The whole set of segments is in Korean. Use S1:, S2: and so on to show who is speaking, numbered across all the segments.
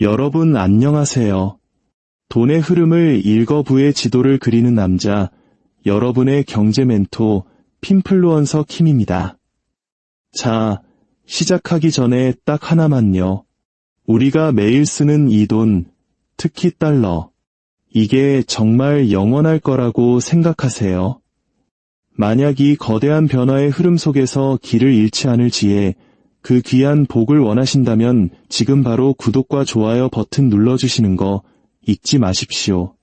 S1: 여러분 안녕하세요. 돈의 흐름을 읽어부의 지도를 그리는 남자, 여러분의 경제 멘토, 핀플루언서 킴입니다. 자, 시작하기 전에 딱 하나만요. 우리가 매일 쓰는 이 돈, 특히 달러. 이게 정말 영원할 거라고 생각하세요? 만약 이 거대한 변화의 흐름 속에서 길을 잃지 않을 지혜, 그 귀한 복을 원하신다면 지금 바로 구독과 좋아요 버튼 눌러주시는 거 잊지 마십시오.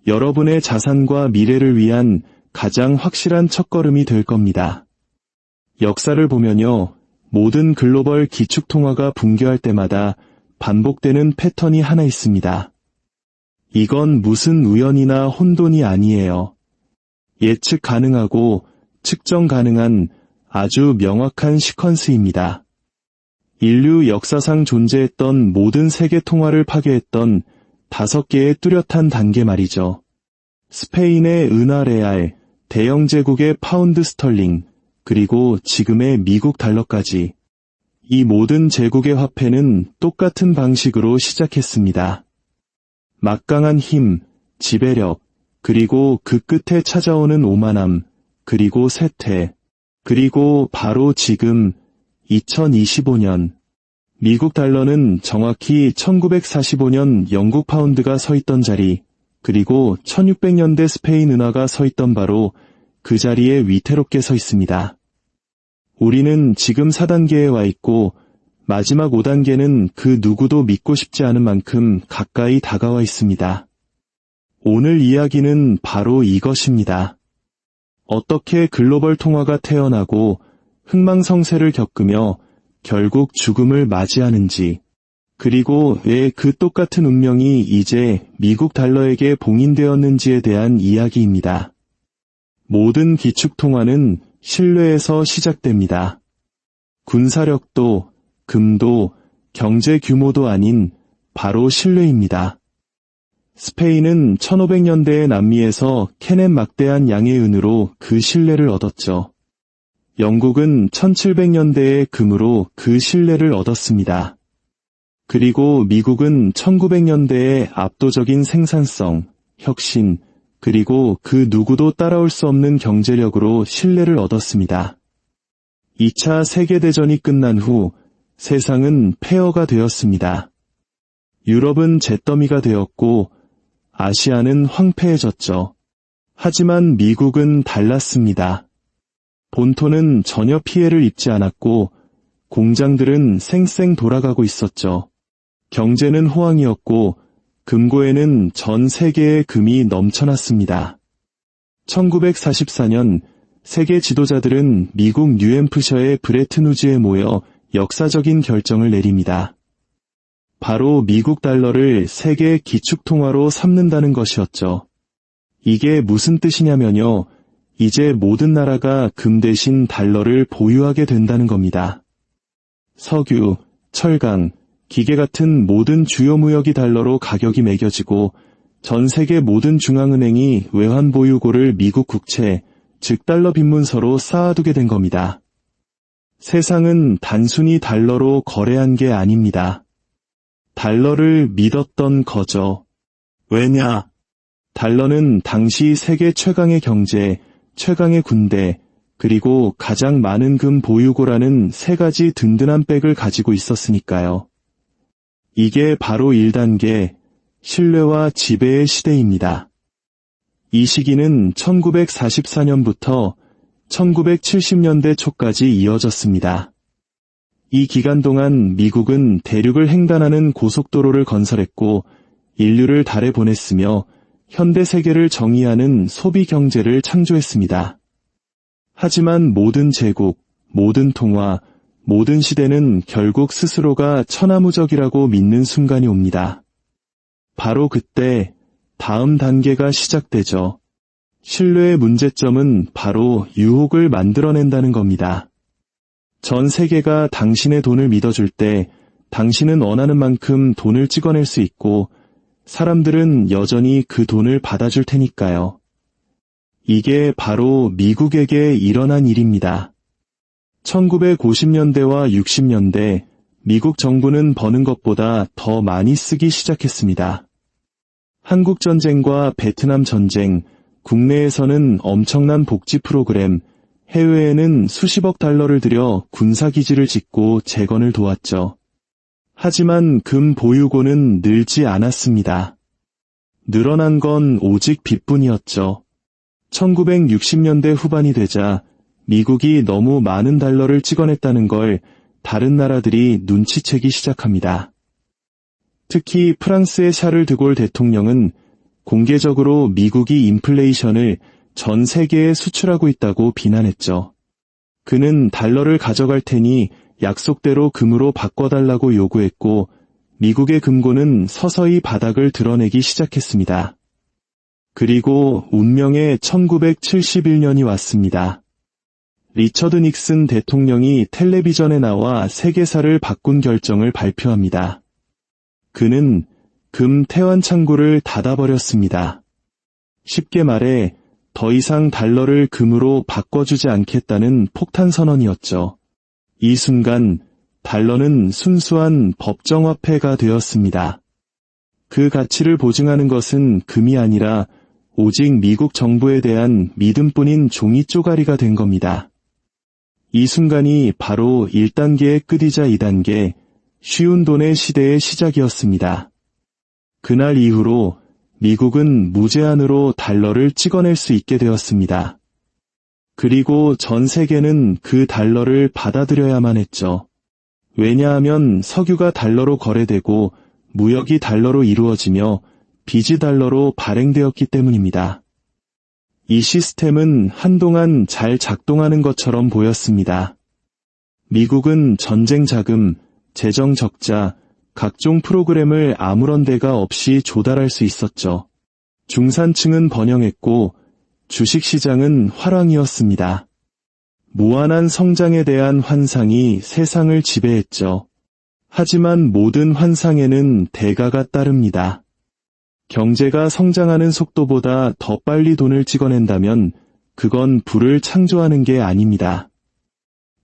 S1: 여러분의 자산과 미래를 위한 가장 확실한 첫걸음이 될 겁니다. 역사를 보면요, 모든 글로벌 기축통화가 붕괴할 때마다 반복되는 패턴이 하나 있습니다. 이건 무슨 우연이나 혼돈이 아니에요. 예측 가능하고 측정 가능한 아주 명확한 시퀀스입니다. 인류 역사상 존재했던 모든 세계 통화를 파괴했던 5개의 뚜렷한 단계 말이죠. 스페인의 은화 레알, 대영 제국의 파운드 스털링, 그리고 지금의 미국 달러까지. 이 모든 제국의 화폐는 똑같은 방식으로 시작했습니다. 막강한 힘, 지배력, 그리고 그 끝에 찾아오는 오만함, 그리고 쇠퇴, 그리고 바로 지금 2025년 미국 달러는 정확히 1945년 영국 파운드가 서 있던 자리, 그리고 1600년대 스페인 은화가 서 있던 바로 그 자리에 위태롭게 서 있습니다. 우리는 지금 4단계에 와 있고 마지막 5단계는 그 누구도 믿고 싶지 않은 만큼 가까이 다가와 있습니다. 오늘 이야기는 바로 이것입니다. 어떻게 글로벌 통화가 태어나고 흥망성쇠를 겪으며 결국 죽음을 맞이하는지, 그리고 왜 그 똑같은 운명이 이제 미국 달러에게 봉인되었는지에 대한 이야기입니다. 모든 기축통화는 신뢰에서 시작됩니다. 군사력도, 금도, 경제 규모도 아닌 바로 신뢰입니다. 스페인은 1500년대의 남미에서 캐낸 막대한 양의 은으로 그 신뢰를 얻었죠. 영국은 1700년대의 금으로 그 신뢰를 얻었습니다. 그리고 미국은 1900년대의 압도적인 생산성, 혁신, 그리고 그 누구도 따라올 수 없는 경제력으로 신뢰를 얻었습니다. 2차 세계대전이 끝난 후 세상은 폐허가 되었습니다. 유럽은 잿더미가 되었고 아시아는 황폐해졌죠. 하지만 미국은 달랐습니다. 본토는 전혀 피해를 입지 않았고 공장들은 쌩쌩 돌아가고 있었죠. 경제는 호황이었고 금고에는 전 세계의 금이 넘쳐났습니다. 1944년 세계 지도자들은 미국 뉴햄프셔의 브레튼우즈에 모여 역사적인 결정을 내립니다. 바로 미국 달러를 세계 기축통화로 삼는다는 것이었죠. 이게 무슨 뜻이냐면요, 이제 모든 나라가 금 대신 달러를 보유하게 된다는 겁니다. 석유, 철강, 기계 같은 모든 주요 무역이 달러로 가격이 매겨지고 전 세계 모든 중앙은행이 외환보유고를 미국 국채, 즉 달러 빈문서로 쌓아두게 된 겁니다. 세상은 단순히 달러로 거래한 게 아닙니다. 달러를 믿었던 거죠. 왜냐? 달러는 당시 세계 최강의 경제, 최강의 군대, 그리고 가장 많은 금 보유고라는 3가지 든든한 백을 가지고 있었으니까요. 이게 바로 1단계, 신뢰와 지배의 시대입니다. 이 시기는 1944년부터 1970년대 초까지 이어졌습니다. 이 기간 동안 미국은 대륙을 횡단하는 고속도로를 건설했고 인류를 달에 보냈으며 현대 세계를 정의하는 소비 경제를 창조했습니다. 하지만 모든 제국, 모든 통화, 모든 시대는 결국 스스로가 천하무적이라고 믿는 순간이 옵니다. 바로 그때 다음 단계가 시작되죠. 신뢰의 문제점은 바로 유혹을 만들어낸다는 겁니다. 전 세계가 당신의 돈을 믿어줄 때 당신은 원하는 만큼 돈을 찍어낼 수 있고 사람들은 여전히 그 돈을 받아줄 테니까요. 이게 바로 미국에게 일어난 일입니다. 1950년대와 60년대 미국 정부는 버는 것보다 더 많이 쓰기 시작했습니다. 한국전쟁과 베트남 전쟁, 국내에서는 엄청난 복지 프로그램, 해외에는 수십억 달러를 들여 군사기지를 짓고 재건을 도왔죠. 하지만 금 보유고는 늘지 않았습니다. 늘어난 건 오직 빚뿐이었죠. 1960년대 후반이 되자 미국이 너무 많은 달러를 찍어냈다는 걸 다른 나라들이 눈치채기 시작합니다. 특히 프랑스의 샤를 드골 대통령은 공개적으로 미국이 인플레이션을 전 세계에 수출하고 있다고 비난했죠. 그는 달러를 가져갈 테니 약속대로 금으로 바꿔달라고 요구했고 미국의 금고는 서서히 바닥을 드러내기 시작했습니다. 그리고 운명의 1971년이 왔습니다. 리처드 닉슨 대통령이 텔레비전에 나와 세계사를 바꾼 결정을 발표합니다. 그는 금 태환 창구를 닫아버렸습니다. 쉽게 말해 더 이상 달러를 금으로 바꿔주지 않겠다는 폭탄 선언이었죠. 이 순간 달러는 순수한 법정화폐가 되었습니다. 그 가치를 보증하는 것은 금이 아니라 오직 미국 정부에 대한 믿음뿐인 종이 쪼가리가 된 겁니다. 이 순간이 바로 1단계의 끝이자 2단계, 쉬운 돈의 시대의 시작이었습니다. 그날 이후로 미국은 무제한으로 달러를 찍어낼 수 있게 되었습니다. 그리고 전 세계는 그 달러를 받아들여야만 했죠. 왜냐하면 석유가 달러로 거래되고 무역이 달러로 이루어지며 빚이 달러로 발행되었기 때문입니다. 이 시스템은 한동안 잘 작동하는 것처럼 보였습니다. 미국은 전쟁 자금, 재정 적자, 각종 프로그램을 아무런 데가 없이 조달할 수 있었죠. 중산층은 번영했고 주식시장은 화랑이었습니다. 무한한 성장에 대한 환상이 세상을 지배했죠. 하지만 모든 환상에는 대가가 따릅니다. 경제가 성장하는 속도보다 더 빨리 돈을 찍어낸다면 그건 부를 창조하는 게 아닙니다.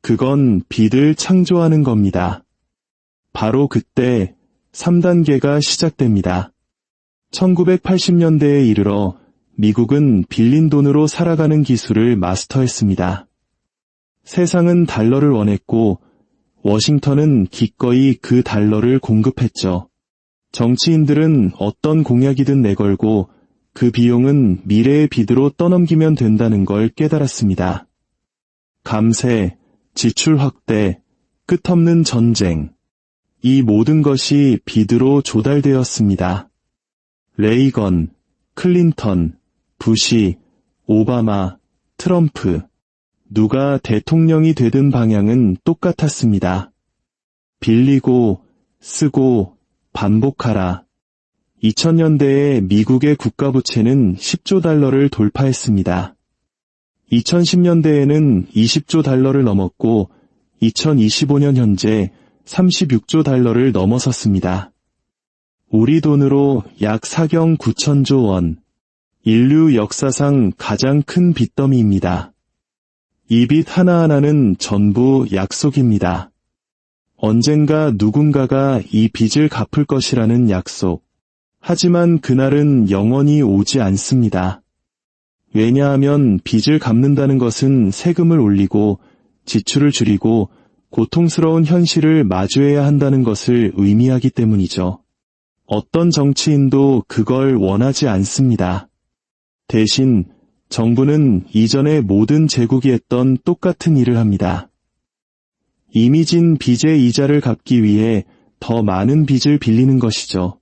S1: 그건 빚을 창조하는 겁니다. 바로 그때 3단계가 시작됩니다. 1980년대에 이르러 미국은 빌린 돈으로 살아가는 기술을 마스터했습니다. 세상은 달러를 원했고 워싱턴은 기꺼이 그 달러를 공급했죠. 정치인들은 어떤 공약이든 내걸고 그 비용은 미래의 빚으로 떠넘기면 된다는 걸 깨달았습니다. 감세, 지출 확대, 끝없는 전쟁. 이 모든 것이 빚으로 조달되었습니다. 레이건, 클린턴, 부시, 오바마, 트럼프. 누가 대통령이 되든 방향은 똑같았습니다. 빌리고, 쓰고, 반복하라. 2000년대에 미국의 국가부채는 10조 달러를 돌파했습니다. 2010년대에는 20조 달러를 넘었고 2025년 현재 36조 달러를 넘어섰습니다. 우리 돈으로 약 4경 9천조 원. 인류 역사상 가장 큰 빚더미입니다. 이 빚 하나하나는 전부 약속입니다. 언젠가 누군가가 이 빚을 갚을 것이라는 약속. 하지만 그날은 영원히 오지 않습니다. 왜냐하면 빚을 갚는다는 것은 세금을 올리고 지출을 줄이고 고통스러운 현실을 마주해야 한다는 것을 의미하기 때문이죠. 어떤 정치인도 그걸 원하지 않습니다. 대신 정부는 이전의 모든 제국이 했던 똑같은 일을 합니다. 이미 진 빚의 이자를 갚기 위해 더 많은 빚을 빌리는 것이죠.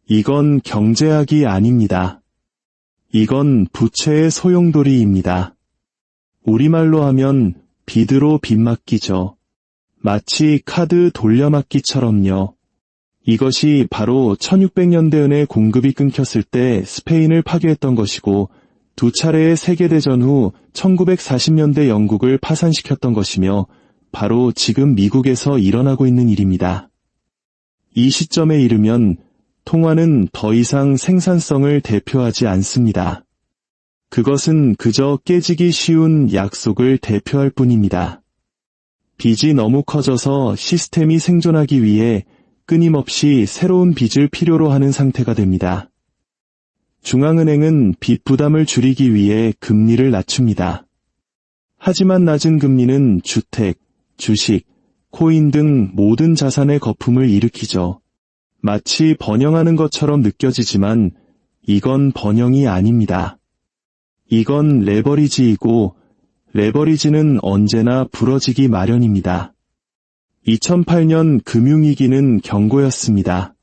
S1: 이건 경제학이 아닙니다. 이건 부채의 소용돌이입니다. 우리말로 하면 빚으로 빚 맡기죠. 마치 카드 돌려막기처럼요. 이것이 바로 1600년대은의 공급이 끊겼을 때 스페인을 파괴했던 것이고 두 차례의 세계대전 후 1940년대 영국을 파산시켰던 것이며 바로 지금 미국에서 일어나고 있는 일입니다. 이 시점에 이르면 통화는 더 이상 생산성을 대표하지 않습니다. 그것은 그저 깨지기 쉬운 약속을 대표할 뿐입니다. 빚이 너무 커져서 시스템이 생존하기 위해 끊임없이 새로운 빚을 필요로 하는 상태가 됩니다. 중앙은행은 빚 부담을 줄이기 위해 금리를 낮춥니다. 하지만 낮은 금리는 주택, 주식, 코인 등 모든 자산의 거품을 일으키죠. 마치 번영하는 것처럼 느껴지지만 이건 번영이 아닙니다. 이건 레버리지이고 레버리지는 언제나 부러지기 마련입니다. 2008년 금융위기는 경고였습니다.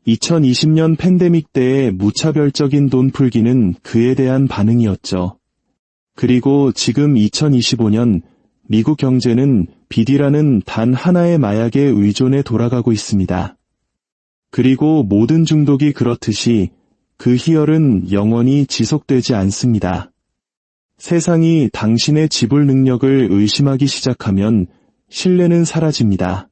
S1: 2020년 팬데믹 때의 무차별적인 돈 풀기는 그에 대한 반응이었죠. 그리고 지금 2025년 미국 경제는 빚이라는 단 하나의 마약에 의존해 돌아가고 있습니다. 그리고 모든 중독이 그렇듯이 그 희열은 영원히 지속되지 않습니다. 세상이 당신의 지불 능력을 의심하기 시작하면 신뢰는 사라집니다.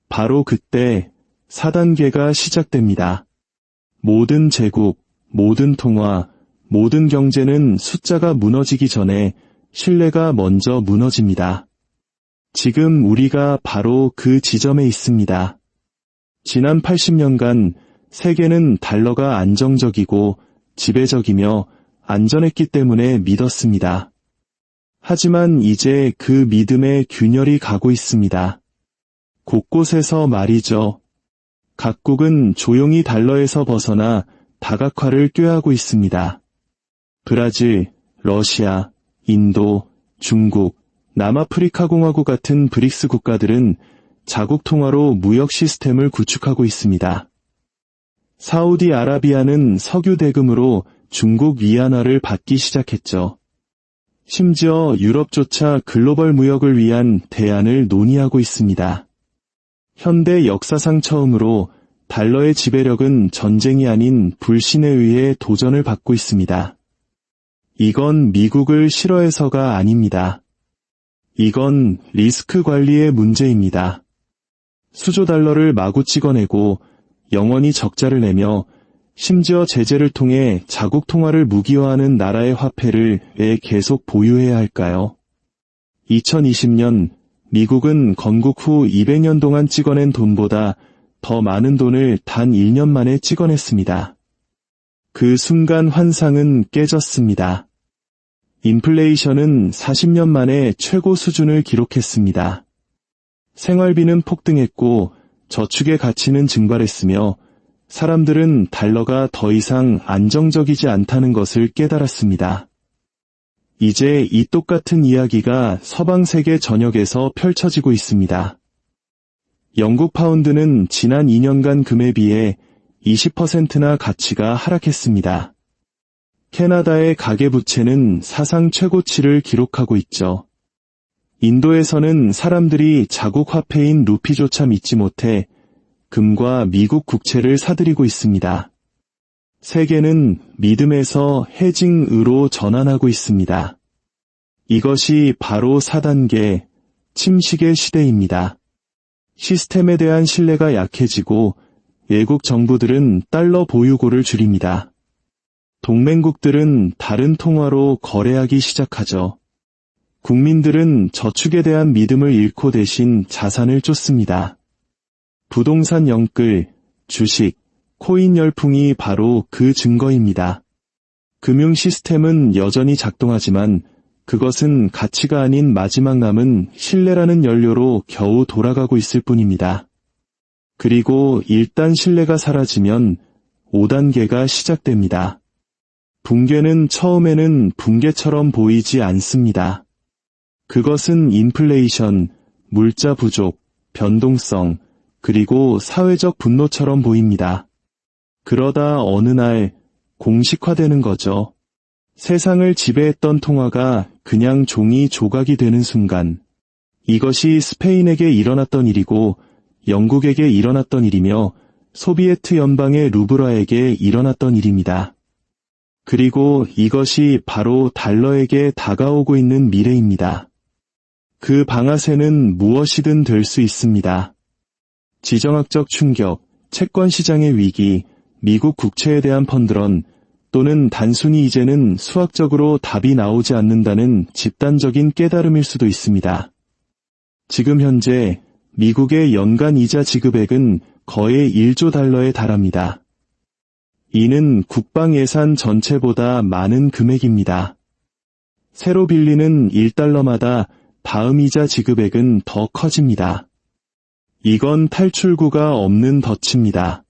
S1: 바로 그때 4단계가 시작됩니다. 모든 제국, 모든 통화, 모든 경제는 숫자가 무너지기 전에 신뢰가 먼저 무너집니다. 지금 우리가 바로 그 지점에 있습니다. 지난 80년간 세계는 달러가 안정적이고 지배적이며 안전했기 때문에 믿었습니다. 하지만 이제 그 믿음에 균열이 가고 있습니다. 곳곳에서 말이죠. 각국은 조용히 달러에서 벗어나 다각화를 꾀하고 있습니다. 브라질, 러시아, 인도, 중국, 남아프리카 공화국 같은 브릭스 국가들은 자국 통화로 무역 시스템을 구축하고 있습니다. 사우디아라비아는 석유 대금으로 중국 위안화를 받기 시작했죠. 심지어 유럽조차 글로벌 무역을 위한 대안을 논의하고 있습니다. 현대 역사상 처음으로 달러의 지배력은 전쟁이 아닌 불신에 의해 도전을 받고 있습니다. 이건 미국을 싫어해서가 아닙니다. 이건 리스크 관리의 문제입니다. 수조 달러를 마구 찍어내고 영원히 적자를 내며 심지어 제재를 통해 자국 통화를 무기화하는 나라의 화폐를 왜 계속 보유해야 할까요? 2020년 미국은 건국 후 200년 동안 찍어낸 돈보다 더 많은 돈을 단 1년 만에 찍어냈습니다. 그 순간 환상은 깨졌습니다. 인플레이션은 40년 만에 최고 수준을 기록했습니다. 생활비는 폭등했고 저축의 가치는 증발했으며 사람들은 달러가 더 이상 안정적이지 않다는 것을 깨달았습니다. 이제 이 똑같은 이야기가 서방 세계 전역에서 펼쳐지고 있습니다. 영국 파운드는 지난 2년간 금에 비해 20%나 가치가 하락했습니다. 캐나다의 가계부채는 사상 최고치를 기록하고 있죠. 인도에서는 사람들이 자국 화폐인 루피조차 믿지 못해 금과 미국 국채를 사들이고 있습니다. 세계는 믿음에서 해징으로 전환하고 있습니다. 이것이 바로 4단계 침식의 시대입니다. 시스템에 대한 신뢰가 약해지고 외국 정부들은 달러 보유고를 줄입니다. 동맹국들은 다른 통화로 거래하기 시작하죠. 국민들은 저축에 대한 믿음을 잃고 대신 자산을 쫓습니다. 부동산 영끌, 주식, 코인 열풍이 바로 그 증거입니다. 금융 시스템은 여전히 작동하지만 그것은 가치가 아닌 마지막 남은 신뢰라는 연료로 겨우 돌아가고 있을 뿐입니다. 그리고 일단 신뢰가 사라지면 5단계가 시작됩니다. 붕괴는 처음에는 붕괴처럼 보이지 않습니다. 그것은 인플레이션, 물자 부족, 변동성, 그리고 사회적 분노처럼 보입니다. 그러다 어느 날 공식화되는 거죠. 세상을 지배했던 통화가 그냥 종이 조각이 되는 순간, 이것이 스페인에게 일어났던 일이고 영국에게 일어났던 일이며 소비에트 연방의 루브라에게 일어났던 일입니다. 그리고 이것이 바로 달러에게 다가오고 있는 미래입니다. 그 방아쇠는 무엇이든 될 수 있습니다. 지정학적 충격, 채권 시장의 위기, 미국 국채에 대한 펀드런, 또는 단순히 이제는 수학적으로 답이 나오지 않는다는 집단적인 깨달음일 수도 있습니다. 지금 현재 미국의 연간 이자 지급액은 거의 1조 달러에 달합니다. 이는 국방 예산 전체보다 많은 금액입니다. 새로 빌리는 1달러마다 다음 이자 지급액은 더 커집니다. 이건 탈출구가 없는 덫입니다.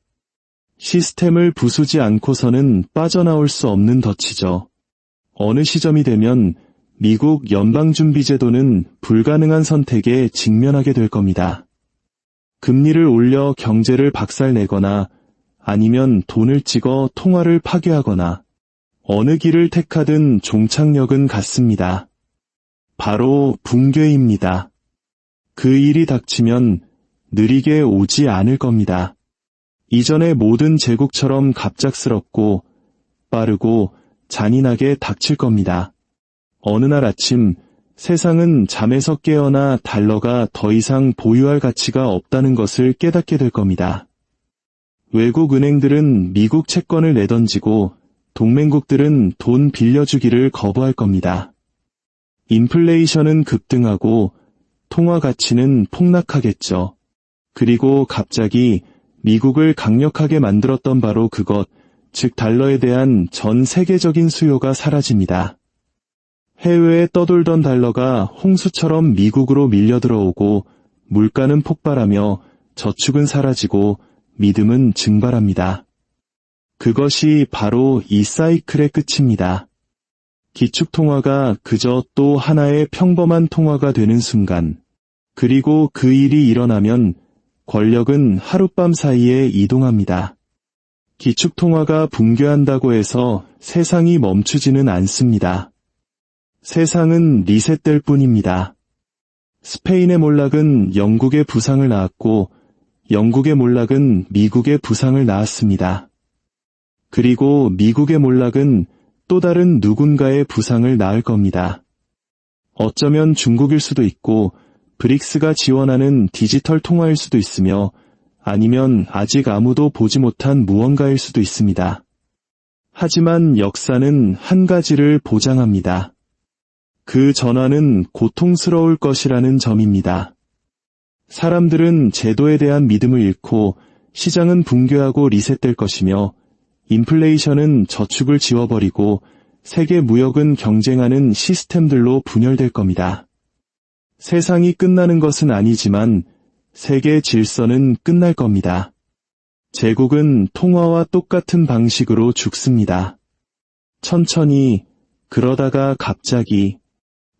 S1: 시스템을 부수지 않고서는 빠져나올 수 없는 덫이죠. 어느 시점이 되면 미국 연방준비제도는 불가능한 선택에 직면하게 될 겁니다. 금리를 올려 경제를 박살내거나 아니면 돈을 찍어 통화를 파괴하거나 어느 길을 택하든 종착역은 같습니다. 바로 붕괴입니다. 그 일이 닥치면 느리게 오지 않을 겁니다. 이전의 모든 제국처럼 갑작스럽고 빠르고 잔인하게 닥칠 겁니다. 어느 날 아침 세상은 잠에서 깨어나 달러가 더 이상 보유할 가치가 없다는 것을 깨닫게 될 겁니다. 외국 은행들은 미국 채권을 내던지고 동맹국들은 돈 빌려주기를 거부할 겁니다. 인플레이션은 급등하고 통화 가치는 폭락하겠죠. 그리고 갑자기 미국을 강력하게 만들었던 바로 그것, 즉 달러에 대한 전 세계적인 수요가 사라집니다. 해외에 떠돌던 달러가 홍수처럼 미국으로 밀려들어오고 물가는 폭발하며 저축은 사라지고 믿음은 증발합니다. 그것이 바로 이 사이클의 끝입니다. 기축통화가 그저 또 하나의 평범한 통화가 되는 순간, 그리고 그 일이 일어나면 권력은 하룻밤 사이에 이동합니다. 기축통화가 붕괴한다고 해서 세상이 멈추지는 않습니다. 세상은 리셋될 뿐입니다. 스페인의 몰락은 영국의 부상을 낳았고 영국의 몰락은 미국의 부상을 낳았습니다. 그리고 미국의 몰락은 또 다른 누군가의 부상을 낳을 겁니다. 어쩌면 중국일 수도 있고 브릭스가 지원하는 디지털 통화일 수도 있으며 아니면 아직 아무도 보지 못한 무언가일 수도 있습니다. 하지만 역사는 한 가지를 보장합니다. 그 전환은 고통스러울 것이라는 점입니다. 사람들은 제도에 대한 믿음을 잃고 시장은 붕괴하고 리셋될 것이며 인플레이션은 저축을 지워버리고 세계 무역은 경쟁하는 시스템들로 분열될 겁니다. 세상이 끝나는 것은 아니지만 세계 질서는 끝날 겁니다. 제국은 통화와 똑같은 방식으로 죽습니다. 천천히, 그러다가 갑자기,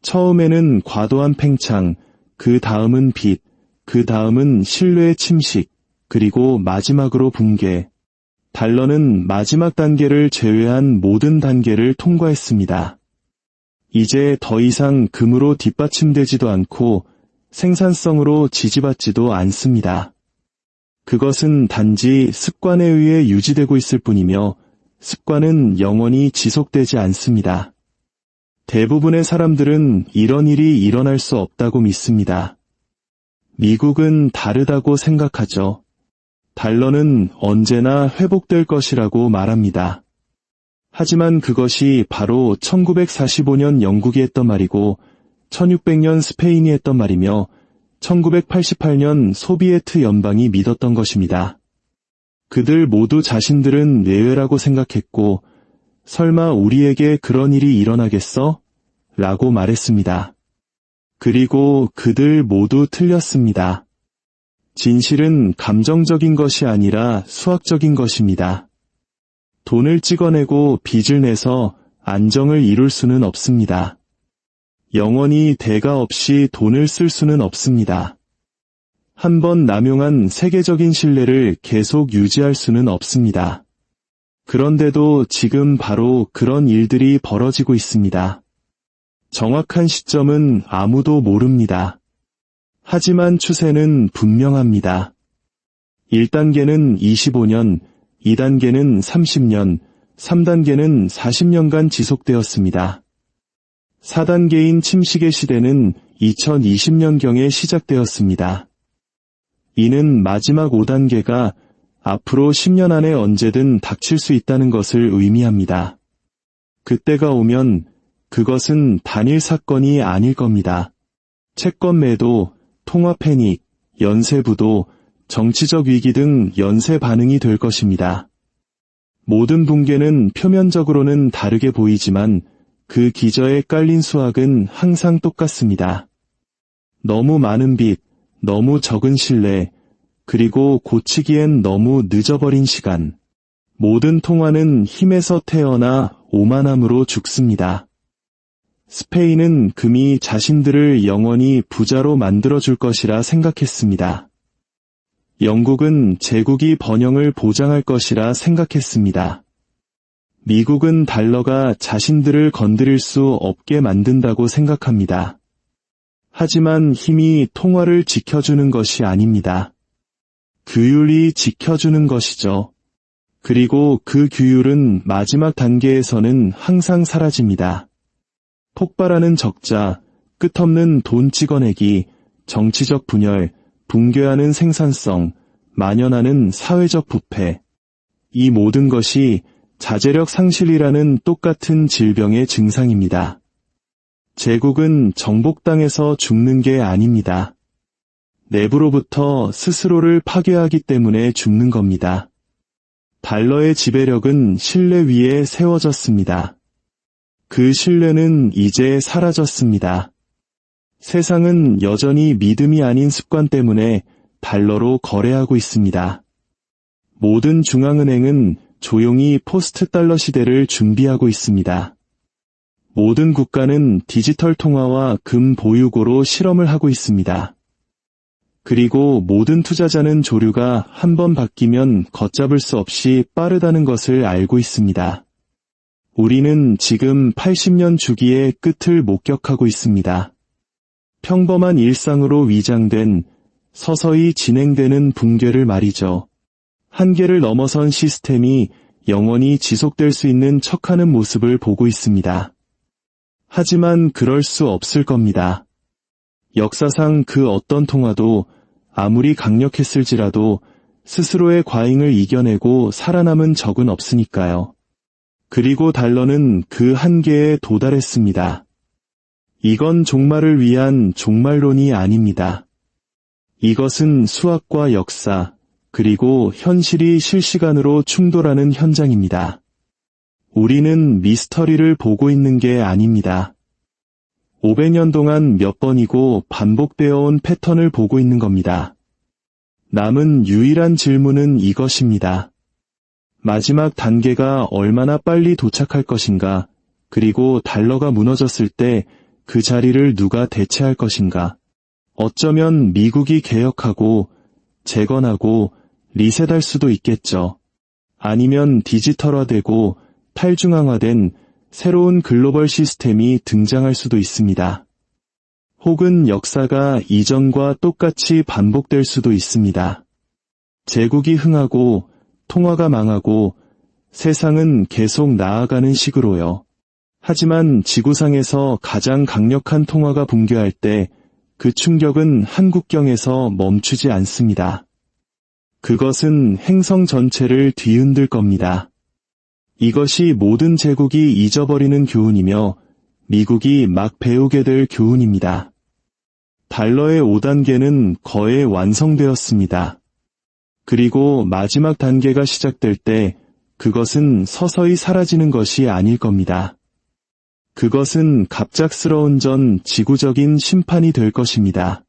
S1: 처음에는 과도한 팽창, 그 다음은 빚, 그 다음은 신뢰의 침식, 그리고 마지막으로 붕괴. 달러는 마지막 단계를 제외한 모든 단계를 통과했습니다. 이제 더 이상 금으로 뒷받침되지도 않고 생산성으로 지지받지도 않습니다. 그것은 단지 습관에 의해 유지되고 있을 뿐이며 습관은 영원히 지속되지 않습니다. 대부분의 사람들은 이런 일이 일어날 수 없다고 믿습니다. 미국은 다르다고 생각하죠. 달러는 언제나 회복될 것이라고 말합니다. 하지만 그것이 바로 1945년 영국이 했던 말이고 1600년 스페인이 했던 말이며 1988년 소비에트 연방이 믿었던 것입니다. 그들 모두 자신들은 예외라고 생각했고 설마 우리에게 그런 일이 일어나겠어? 라고 말했습니다. 그리고 그들 모두 틀렸습니다. 진실은 감정적인 것이 아니라 수학적인 것입니다. 돈을 찍어내고 빚을 내서 안정을 이룰 수는 없습니다. 영원히 대가 없이 돈을 쓸 수는 없습니다. 한 번 남용한 세계적인 신뢰를 계속 유지할 수는 없습니다. 그런데도 지금 바로 그런 일들이 벌어지고 있습니다. 정확한 시점은 아무도 모릅니다. 하지만 추세는 분명합니다. 1단계는 25년, 2단계는 30년, 3단계는 40년간 지속되었습니다. 4단계인 침식의 시대는 2020년경에 시작되었습니다. 이는 마지막 5단계가 앞으로 10년 안에 언제든 닥칠 수 있다는 것을 의미합니다. 그때가 오면 그것은 단일 사건이 아닐 겁니다. 채권 매도, 통화 패닉, 연쇄 부도, 정치적 위기 등 연쇄 반응이 될 것입니다. 모든 붕괴는 표면적으로는 다르게 보이지만 그 기저에 깔린 수학은 항상 똑같습니다. 너무 많은 빚, 너무 적은 신뢰, 그리고 고치기엔 너무 늦어버린 시간. 모든 통화는 힘에서 태어나 오만함으로 죽습니다. 스페인은 금이 자신들을 영원히 부자로 만들어줄 것이라 생각했습니다. 영국은 제국이 번영을 보장할 것이라 생각했습니다. 미국은 달러가 자신들을 건드릴 수 없게 만든다고 생각합니다. 하지만 힘이 통화를 지켜주는 것이 아닙니다. 규율이 지켜주는 것이죠. 그리고 그 규율은 마지막 단계에서는 항상 사라집니다. 폭발하는 적자, 끝없는 돈 찍어내기, 정치적 분열, 붕괴하는 생산성, 만연하는 사회적 부패. 이 모든 것이 자제력 상실이라는 똑같은 질병의 증상입니다. 제국은 정복당해서 죽는 게 아닙니다. 내부로부터 스스로를 파괴하기 때문에 죽는 겁니다. 달러의 지배력은 신뢰 위에 세워졌습니다. 그 신뢰는 이제 사라졌습니다. 세상은 여전히 믿음이 아닌 습관 때문에 달러로 거래하고 있습니다. 모든 중앙은행은 조용히 포스트 달러 시대를 준비하고 있습니다. 모든 국가는 디지털 통화와 금 보유고로 실험을 하고 있습니다. 그리고 모든 투자자는 조류가 한번 바뀌면 걷잡을 수 없이 빠르다는 것을 알고 있습니다. 우리는 지금 80년 주기의 끝을 목격하고 있습니다. 평범한 일상으로 위장된 서서히 진행되는 붕괴를 말이죠. 한계를 넘어선 시스템이 영원히 지속될 수 있는 척하는 모습을 보고 있습니다. 하지만 그럴 수 없을 겁니다. 역사상 그 어떤 통화도 아무리 강력했을지라도 스스로의 과잉을 이겨내고 살아남은 적은 없으니까요. 그리고 달러는 그 한계에 도달했습니다. 이건 종말을 위한 종말론이 아닙니다. 이것은 수학과 역사, 그리고 현실이 실시간으로 충돌하는 현장입니다. 우리는 미스터리를 보고 있는 게 아닙니다. 500년 동안 몇 번이고 반복되어 온 패턴을 보고 있는 겁니다. 남은 유일한 질문은 이것입니다. 마지막 단계가 얼마나 빨리 도착할 것인가, 그리고 달러가 무너졌을 때 그 자리를 누가 대체할 것인가. 어쩌면 미국이 개혁하고 재건하고 리셋할 수도 있겠죠. 아니면 디지털화되고 탈중앙화된 새로운 글로벌 시스템이 등장할 수도 있습니다. 혹은 역사가 이전과 똑같이 반복될 수도 있습니다. 제국이 흥하고 통화가 망하고 세상은 계속 나아가는 식으로요. 하지만 지구상에서 가장 강력한 통화가 붕괴할 때 그 충격은 한국경에서 멈추지 않습니다. 그것은 행성 전체를 뒤흔들 겁니다. 이것이 모든 제국이 잊어버리는 교훈이며 미국이 막 배우게 될 교훈입니다. 달러의 5단계는 거의 완성되었습니다. 그리고 마지막 단계가 시작될 때 그것은 서서히 사라지는 것이 아닐 겁니다. 그것은 갑작스러운 전 지구적인 심판이 될 것입니다.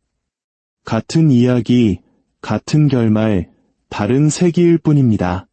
S1: 같은 이야기, 같은 결말, 다른 세기일 뿐입니다.